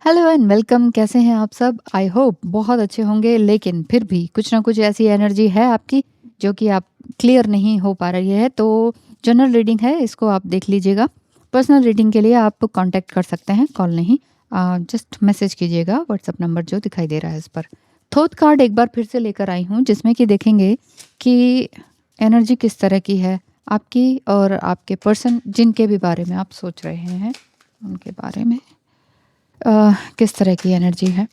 Hello and welcome. कैसे हैं आप सब? आई होप बहुत अच्छे होंगे, लेकिन फिर भी कुछ ना कुछ ऐसी एनर्जी है आपकी जो कि आप क्लियर नहीं हो पा रही है। तो जनरल रीडिंग है, इसको आप देख लीजिएगा। पर्सनल रीडिंग के लिए आप कांटेक्ट कर सकते हैं, कॉल नहीं, जस्ट मैसेज कीजिएगा व्हाट्सएप नंबर जो दिखाई दे रहा है इस पर। थोथ कार्ड एक बार फिर से लेकर आई हूँ, जिसमें कि देखेंगे कि एनर्जी किस तरह की है आपकी और आपके पर्सन जिनके भी बारे में आप सोच रहे हैं उनके बारे में किस तरह की एनर्जी है।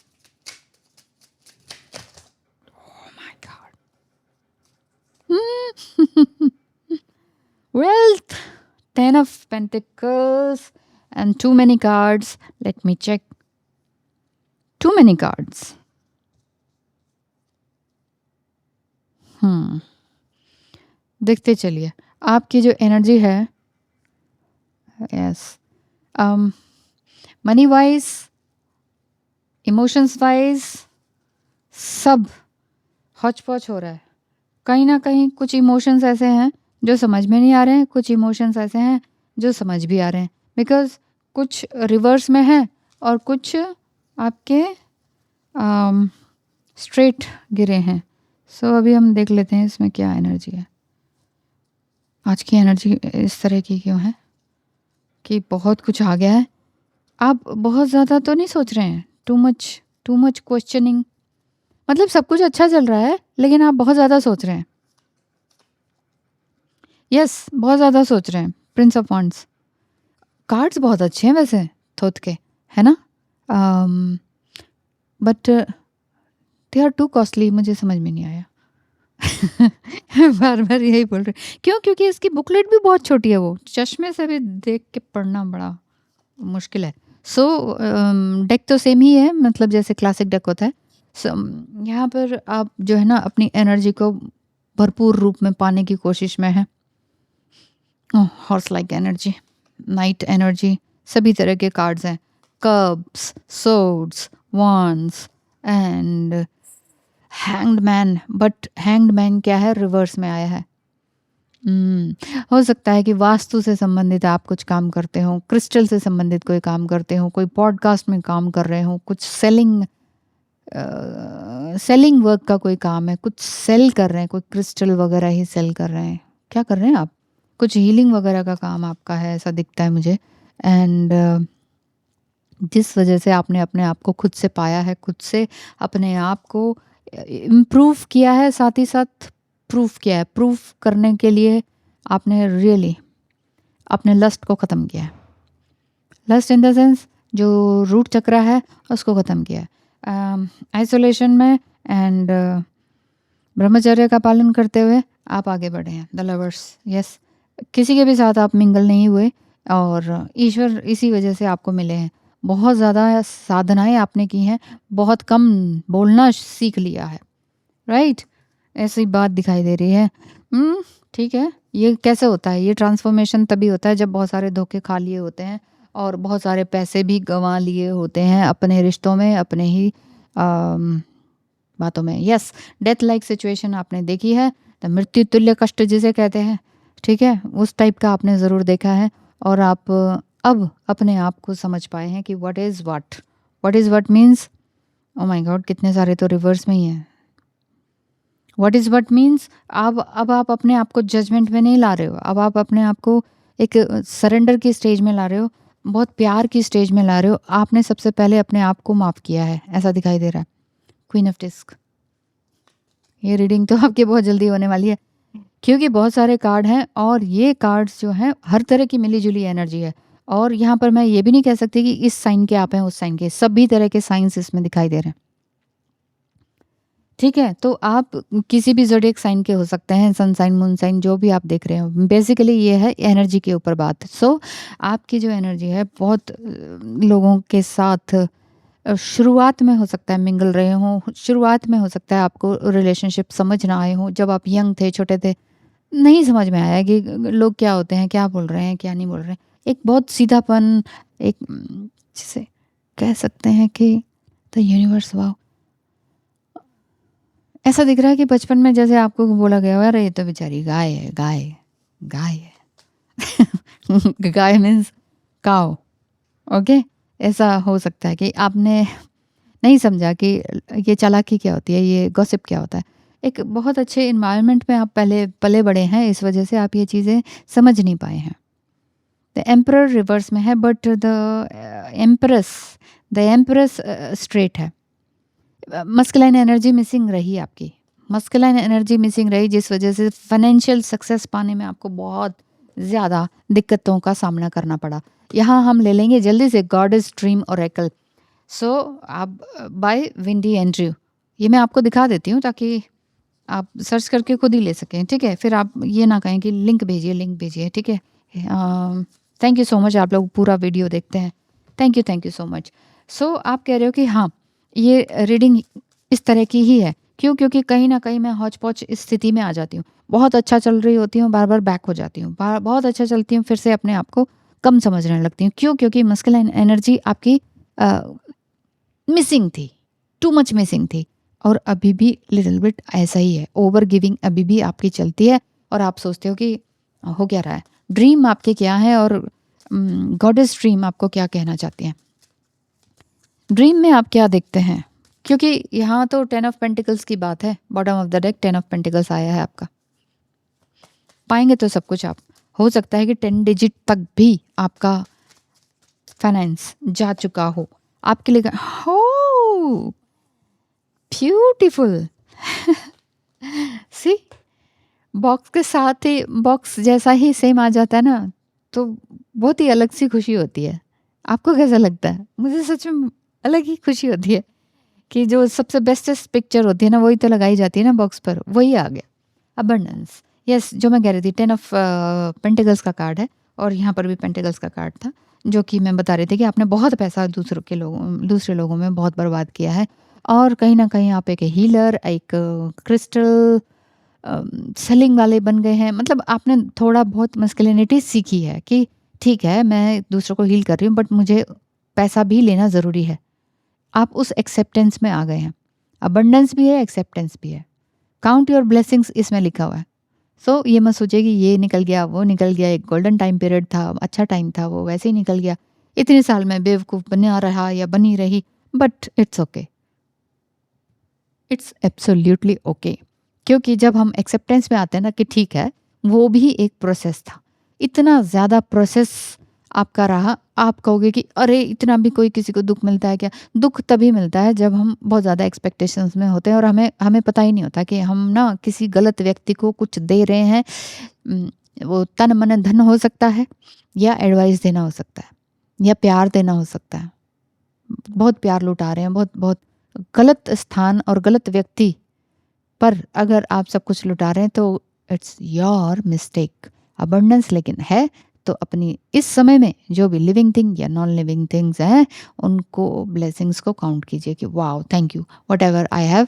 My God. Wealth, 10 of Pentacles and too many cards. Let me check. Too many cards. देखते चलिए आपकी जो एनर्जी है। Yes, money wise, emotions wise, सब हौच पौच हो रहा है। कहीं ना कहीं कुछ इमोशंस ऐसे हैं जो समझ में नहीं आ रहे हैं, कुछ इमोशंस ऐसे हैं जो समझ भी आ रहे हैं, बिकॉज कुछ रिवर्स में है और कुछ आपके स्ट्रेट गिरे हैं। सो अभी हम देख लेते हैं इसमें क्या एनर्जी है। आज की एनर्जी इस तरह की क्यों है कि बहुत कुछ आ गया है। आप बहुत ज़्यादा तो नहीं सोच रहे हैं, टू मच क्वेश्चनिंग। मतलब सब कुछ अच्छा चल रहा है लेकिन आप बहुत ज़्यादा सोच रहे हैं। यस, बहुत ज़्यादा सोच रहे हैं। प्रिंस ऑफ वॉन्ड्स कार्ड्स बहुत अच्छे हैं वैसे थोथ के, है ना? But they are too costly, मुझे समझ में नहीं आया। बार बार यही बोल रहे क्यों? क्योंकि इसकी बुकलेट भी बहुत छोटी है, वो चश्मे से भी देख के पढ़ना बड़ा मुश्किल है। सो डेक तो सेम ही है, मतलब जैसे क्लासिक डेक होता है। सो यहाँ पर आप जो है ना अपनी एनर्जी को भरपूर रूप में पाने की कोशिश में है। Horse like energy, night energy, सभी तरह के कार्ड्स हैं। कब्स, swords, wands and hanged man. But hanged man क्या है? रिवर्स में आया है। हो सकता है कि वास्तु से संबंधित आप कुछ काम करते हो, क्रिस्टल से संबंधित कोई काम करते हो, कोई पॉडकास्ट में काम कर रहे हो, कुछ सेलिंग वर्क का कोई काम है, कुछ सेल कर रहे हैं, कोई क्रिस्टल वगैरह ही सेल कर रहे हैं। क्या कर रहे हैं आप? कुछ हीलिंग वगैरह का काम आपका है, ऐसा दिखता है मुझे। एंड जिस वजह से आपने अपने आप को खुद से पाया है, खुद से अपने आप को इम्प्रूव किया है, साथ ही साथ प्रूफ किया है। प्रूफ करने के लिए आपने रियली अपने लस्ट को ख़त्म किया है। लस्ट इन द सेंस जो रूट चक्रा है उसको ख़त्म किया है आइसोलेशन में। एंड ब्रह्मचर्य का पालन करते हुए आप आगे बढ़े हैं। द लवर्स, यस, किसी के भी साथ आप मिंगल नहीं हुए और ईश्वर इसी वजह से आपको मिले हैं। बहुत ज़्यादा साधनाएं आपने की हैं, बहुत कम बोलना सीख लिया है, राइट? ऐसी बात दिखाई दे रही है। ठीक है। ये कैसे होता है? ये ट्रांसफॉर्मेशन तभी होता है जब बहुत सारे धोखे खा लिए होते हैं और बहुत सारे पैसे भी गंवा लिए होते हैं अपने रिश्तों में, अपने ही बातों में। यस, डेथ लाइक सिचुएशन आपने देखी है, तो मृत्यु तुल्य कष्ट जिसे कहते हैं, ठीक है, उस टाइप का आपने ज़रूर देखा है। और आप अब अपने आप को समझ पाए हैं कि what is what means. Oh my God, कितने सारे तो रिवर्स में ही हैं। व्हाट इज़ व्हाट मीन्स, अब आप अपने आप को जजमेंट में नहीं ला रहे हो, अब आप अपने आप को एक सरेंडर की स्टेज में ला रहे हो, बहुत प्यार की स्टेज में ला रहे हो। आपने सबसे पहले अपने आप को माफ़ किया है, ऐसा दिखाई दे रहा है। क्वीन ऑफ डिस्क, ये रीडिंग तो आपकी बहुत जल्दी होने वाली है क्योंकि बहुत सारे कार्ड हैं और ये कार्ड्स जो हैं हर तरह की मिली जुली एनर्जी है। और यहाँ पर मैं ये भी नहीं कह सकती कि इस साइन के आप हैं, उस साइन के, सभी तरह के साइंस इसमें दिखाई दे रहे हैं। ठीक है, तो आप किसी भी ज़ोडिएक साइन के हो सकते हैं, सन साइन, मून साइन, जो भी आप देख रहे हो। बेसिकली ये है एनर्जी के ऊपर बात। सो आपकी जो एनर्जी है बहुत लोगों के साथ शुरुआत में हो सकता है मिंगल रहे हों, शुरुआत में हो सकता है आपको रिलेशनशिप समझ ना आए हों। जब आप यंग थे, छोटे थे, नहीं समझ में आया कि लोग क्या होते हैं, क्या बोल रहे हैं, क्या नहीं बोल रहे हैं। एक बहुत सीधापन, एक जिसे कह सकते हैं कि द यूनिवर्स, वाओ, ऐसा दिख रहा है कि बचपन में जैसे आपको बोला गया हो, अरे ये तो बेचारी गाय है, गाय है। गाय मीन्स काओ, ओके। ऐसा हो सकता है कि आपने नहीं समझा कि ये चालाकी क्या होती है, ये गॉसिप क्या होता है। एक बहुत अच्छे एनवायरनमेंट में आप पहले पले बड़े हैं, इस वजह से आप ये चीज़ें समझ नहीं पाए हैं। द एम्परर रिवर्स में है, बट द एम्प्रेस स्ट्रेट है। मस्कुलाइन एनर्जी मिसिंग रही आपकी, मस्कुलाइन एनर्जी मिसिंग रही, जिस वजह से फाइनेंशियल सक्सेस पाने में आपको बहुत ज़्यादा दिक्कतों का सामना करना पड़ा। यहाँ हम ले लेंगे जल्दी से गॉडेस ड्रीम ओरेकल। सो आप बाय विंडी एंड्रयू, ये मैं आपको दिखा देती हूँ ताकि आप सर्च करके खुद ही ले सकें, ठीक है? फिर आप ये ना कहें कि लिंक भेजिए, ठीक है? थैंक यू सो मच, आप लोग पूरा वीडियो देखते हैं। Thank you so much. So आप कह रहे हो कि हाँ, ये रीडिंग इस तरह की ही है। क्यों? क्योंकि कहीं न कहीं मैं हौच-पौच इस स्थिति में आ जाती हूँ। बहुत अच्छा चल रही होती हूँ, बार-बार बैक हो जाती हूँ। बहुत अच्छा चलती हूँ, फिर से अपने आप को कम समझने लगती हूँ। क्यों? क्योंकि मस्कुलाइन एनर्जी आपकी अ, मिसिंग थी, टू मच मिसिंग थी। और अभी भी लिटिल बिट ऐसा ही है, ओवर गिविंग अभी भी आपकी चलती है और आप सोचते हो कि हो क्या रहा है। ड्रीम आपके क्या है और गॉडेस ड्रीम आपको क्या कहना चाहती हैं? ड्रीम में आप क्या देखते हैं? क्योंकि यहाँ तो 10 ऑफ पेंटिकल्स की बात है, bottom of the deck 10 of pentacles आया है आपका। पाएंगे तो सब कुछ आप। हो सकता है कि 10 डिजिट तक भी आपका फाइनेंस जा चुका हो आपके लिए। हो ब्यूटीफुल। सी, बॉक्स के साथ ही बॉक्स जैसा ही सेम आ जाता है ना, तो बहुत ही अलग सी खुशी होती है। आपको कैसा लगता है? मुझे सच में अलग ही खुशी होती है कि जो सबसे बेस्टेस्ट पिक्चर होती है ना, वही तो लगाई जाती है ना बॉक्स पर, वही आ गया। अबंडेंस, यस, जो मैं कह रही थी 10 ऑफ पेंटिकल्स का कार्ड है और यहाँ पर भी पेंटिकल्स का कार्ड था, जो कि मैं बता रही थी कि आपने बहुत पैसा दूसरे लोगों में बहुत बर्बाद किया है और कहीं ना कहीं आप एक हीलर, एक क्रिस्टल सेलिंग वाले बन गए हैं। मतलब आपने थोड़ा बहुत मस्कुलिनिटी सीखी है कि ठीक है, मैं दूसरों को हील कर रही हूँ, बट मुझे पैसा भी लेना ज़रूरी है। आप उस एक्सेप्टेंस में आ गए हैं। अबंडेंस भी है, एक्सेप्टेंस भी है। काउंट योर ब्लेसिंग्स इसमें लिखा हुआ है। सो ये मत सोचिए कि ये निकल गया, वो निकल गया, एक गोल्डन टाइम पीरियड था, अच्छा टाइम था, वो वैसे ही निकल गया। इतने साल में बेवकूफ़ बना रहा या बनी रही, but it's okay, it's absolutely okay. क्योंकि जब हम एक्सेप्टेंस में आते हैं ना कि ठीक है, वो भी एक प्रोसेस था। इतना ज़्यादा प्रोसेस आपका रहा, आप कहोगे कि अरे इतना भी कोई किसी को दुख मिलता है क्या? दुख तभी मिलता है जब हम बहुत ज़्यादा एक्सपेक्टेशंस में होते हैं और हमें हमें पता ही नहीं होता कि हम ना किसी गलत व्यक्ति को कुछ दे रहे हैं। उम, वो तन मन धन हो सकता है या एडवाइस देना हो सकता है या प्यार देना हो सकता है। बहुत प्यार लुटा रहे हैं, बहुत बहुत गलत स्थान और गलत व्यक्ति पर अगर आप सब कुछ लुटा रहे हैं तो इट्स योर मिस्टेक। अबंडेंस लेकिन है तो अपनी इस समय में जो भी लिविंग थिंग या नॉन लिविंग थिंग्स हैं, उनको ब्लेसिंग्स को काउंट कीजिए कि wow, thank you, whatever I have,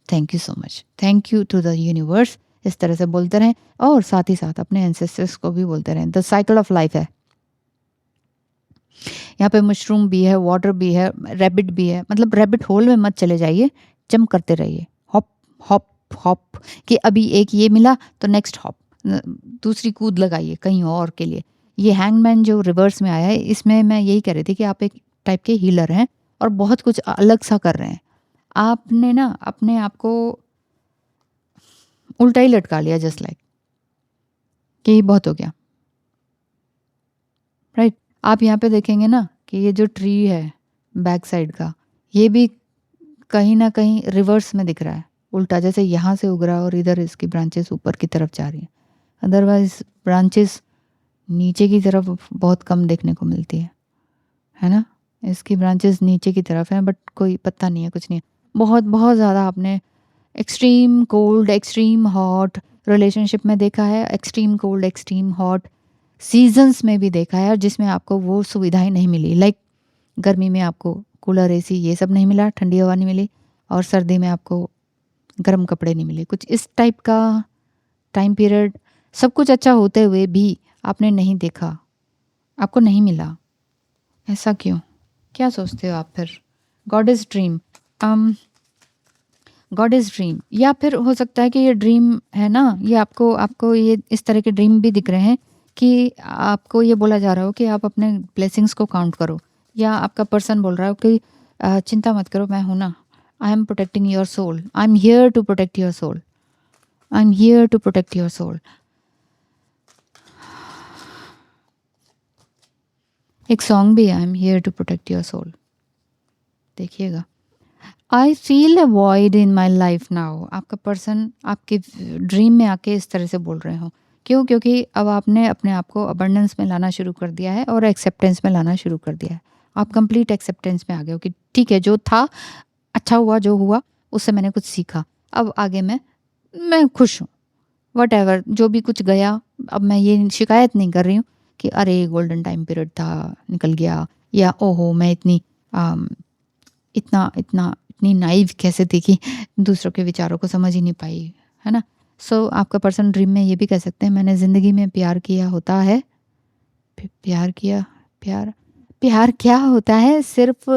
thank you so much, thank you to the universe. इस तरह से बोलते रहें और साथ ही साथ अपने एंसेस्टर्स को भी बोलते रहें। द साइकिल ऑफ लाइफ है। यहाँ पे मशरूम भी है, वाटर भी है, रैबिट भी है। मतलब रैबिट होल में मत चले जाइए, जंप करते रहिए, हॉप हॉप हॉप, कि अभी एक ये मिला तो नेक्स्ट हॉप, दूसरी कूद लगाइए कहीं और के लिए। ये हैंगमैन जो रिवर्स में आया है, इसमें मैं यही कह रही थी कि आप एक टाइप के हीलर हैं और बहुत कुछ अलग सा कर रहे हैं। आपने ना अपने आप को उल्टा ही लटका लिया, जस्ट लाइक कि बहुत हो गया, राइट। आप यहाँ पे देखेंगे ना कि ये जो ट्री है बैक साइड का, ये भी कहीं ना कहीं रिवर्स में दिख रहा है, उल्टा, जैसे यहाँ से उग रहा है और इधर इसकी ब्रांचेस ऊपर की तरफ जा रही हैं। अदरवाइज ब्रांचेस नीचे की तरफ बहुत कम देखने को मिलती है ना। इसकी ब्रांचेस नीचे की तरफ हैं, बट कोई पत्ता नहीं है, कुछ नहीं है। बहुत बहुत ज़्यादा आपने extreme cold, extreme hot relationship में देखा है, extreme cold, extreme hot seasons में भी देखा है, और जिसमें आपको वो सुविधाएं नहीं मिली। लाइक गर्मी में आपको कूलर, एसी ये सब नहीं मिला, ठंडी हवा नहीं मिली, और सर्दी में आपको गर्म कपड़े नहीं मिले। कुछ इस टाइप का टाइम पीरियड, सब कुछ अच्छा होते हुए भी आपने नहीं देखा, आपको नहीं मिला। ऐसा क्यों? क्या सोचते हो आप फिर? God is dream, God is dream, या फिर हो सकता है कि ये ड्रीम है ना, ये आपको आपको ये इस तरह के ड्रीम भी दिख रहे हैं कि आपको ये बोला जा रहा हो कि आप अपने ब्लेसिंग्स को काउंट करो, या आपका पर्सन बोल रहा है कि चिंता मत करो, मैं हूं ना, I am protecting your soul, I am here to protect your soul, I am here to protect your soul. एक सॉन्ग भी है, I am here to protect your soul, देखिएगा। I feel a void in my life now, आपका person आपके dream में आके इस तरह से बोल रहे हो। क्यों? क्योंकि अब आपने अपने आप को अबंडेंस में लाना शुरू कर दिया है और एक्सेप्टेंस में लाना शुरू कर दिया है। आप कंप्लीट एक्सेप्टेंस में आ गए हो कि ठीक है, जो था अच्छा हुआ, जो हुआ उससे मैंने कुछ सीखा, अब आगे मैं खुश हूँ। वट एवर, जो भी कुछ गया, अब मैं ये शिकायत नहीं कर रही हूँ कि अरे गोल्डन टाइम पीरियड था निकल गया, या ओहो मैं इतनी नाइव कैसे थी कि दूसरों के विचारों को समझ ही नहीं पाई, है ना। सो आपका पर्सन ड्रीम में ये भी कह सकते हैं, मैंने ज़िंदगी में प्यार किया होता है, प्यार किया, प्यार क्या होता है सिर्फ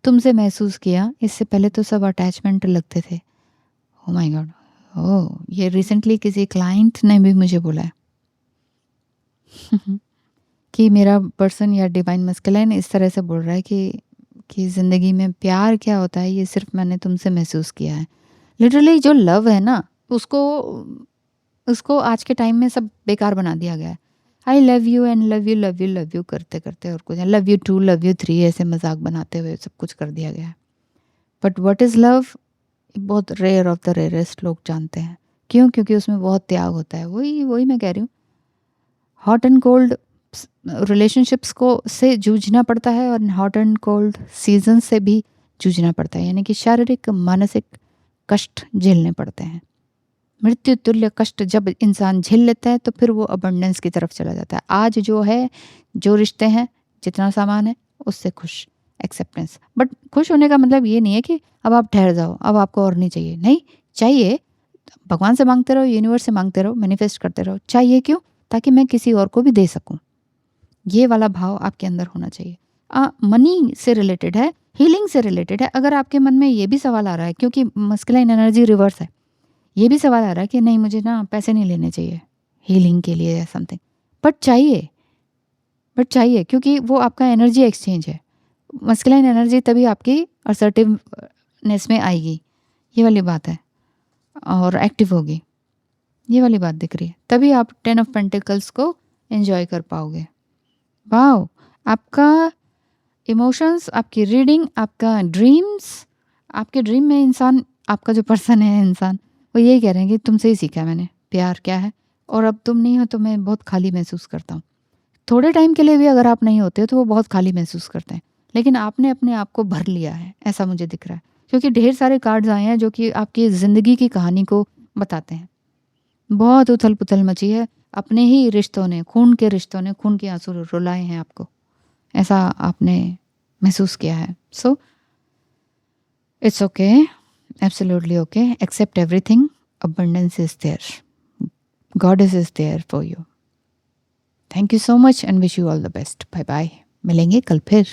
तुमसे महसूस किया, इससे पहले तो सब अटैचमेंट लगते थे। ओ माय गॉड, ओह ये रिसेंटली किसी क्लाइंट ने भी मुझे बोला है कि मेरा पर्सन या डिवाइन मस्कुलिन इस तरह से बोल रहा है कि ज़िंदगी में प्यार क्या होता है ये सिर्फ मैंने तुमसे महसूस किया है। लिटरली जो लव है ना, उसको उसको आज के टाइम में सब बेकार बना दिया गया है। I love you and love you love you love you करते करते और कुछ love you too love you three ऐसे मजाक बनाते हुए सब कुछ कर दिया गया है। बट व्हाट इज़ लव, बहुत रेयर ऑफ द रेयरेस्ट लोग जानते हैं। क्यों? क्योंकि उसमें बहुत त्याग होता है। वही वही मैं कह रही हूँ, हॉट एंड कोल्ड रिलेशनशिप्स को से जूझना पड़ता है और हॉट एंड कोल्ड सीजन से भी जूझना पड़ता है, यानी कि शारीरिक मानसिक कष्ट झेलने पड़ते हैं। मृत्यु तुल्य कष्ट जब इंसान झेल लेता है तो फिर वो अबंडेंस की तरफ चला जाता है। आज जो है, जो रिश्ते हैं, जितना सामान है उससे खुश, एक्सेप्टेंस। बट खुश होने का मतलब ये नहीं है कि अब आप ठहर जाओ, अब आपको और नहीं चाहिए। नहीं चाहिए, भगवान से मांगते रहो, यूनिवर्स से मांगते रहो, मैनिफेस्ट करते रहो। चाहिए क्यों? ताकि मैं किसी और को भी दे सकूं। ये वाला भाव आपके अंदर होना चाहिए। मनी से रिलेटेड है, हीलिंग से रिलेटेड है। अगर आपके मन में ये भी सवाल आ रहा है, क्योंकि मस्कुलाइन एनर्जी रिवर्स है, ये भी सवाल आ रहा है कि नहीं मुझे ना पैसे नहीं लेने चाहिए हीलिंग के लिए या समथिंग, बट चाहिए क्योंकि वो आपका एनर्जी एक्सचेंज है। मस्कुलाइन एनर्जी तभी आपकी असर्टिवनेस में आएगी, ये वाली बात है, और एक्टिव होगी, ये वाली बात दिख रही है। तभी आप 10 ऑफ पेंटिकल्स को एंजॉय कर पाओगे। वाओ, आपका इमोशंस, आपकी रीडिंग, आपका ड्रीम्स, आपके ड्रीम में इंसान, आपका जो पर्सन है इंसान, वो यही कह रहे हैं कि तुमसे ही सीखा मैंने प्यार क्या है, और अब तुम नहीं हो तो मैं बहुत खाली महसूस करता हूँ। थोड़े टाइम के लिए भी अगर आप नहीं होते हो तो वो बहुत खाली महसूस करते हैं, लेकिन आपने अपने आप को भर लिया है, ऐसा मुझे दिख रहा है। क्योंकि ढेर सारे कार्ड्स आए हैं जो कि आपकी ज़िंदगी की कहानी को बताते हैं। बहुत उथल पुथल मची है, अपने ही रिश्तों ने, खून के रिश्तों ने खून के आंसू रुलाए हैं आपको, ऐसा आपने महसूस किया है। So it's okay, absolutely okay, accept everything, abundance is there, goddess is there for you. Thank you so much and wish you all the best. Bye bye, मिलेंगे कल फिर।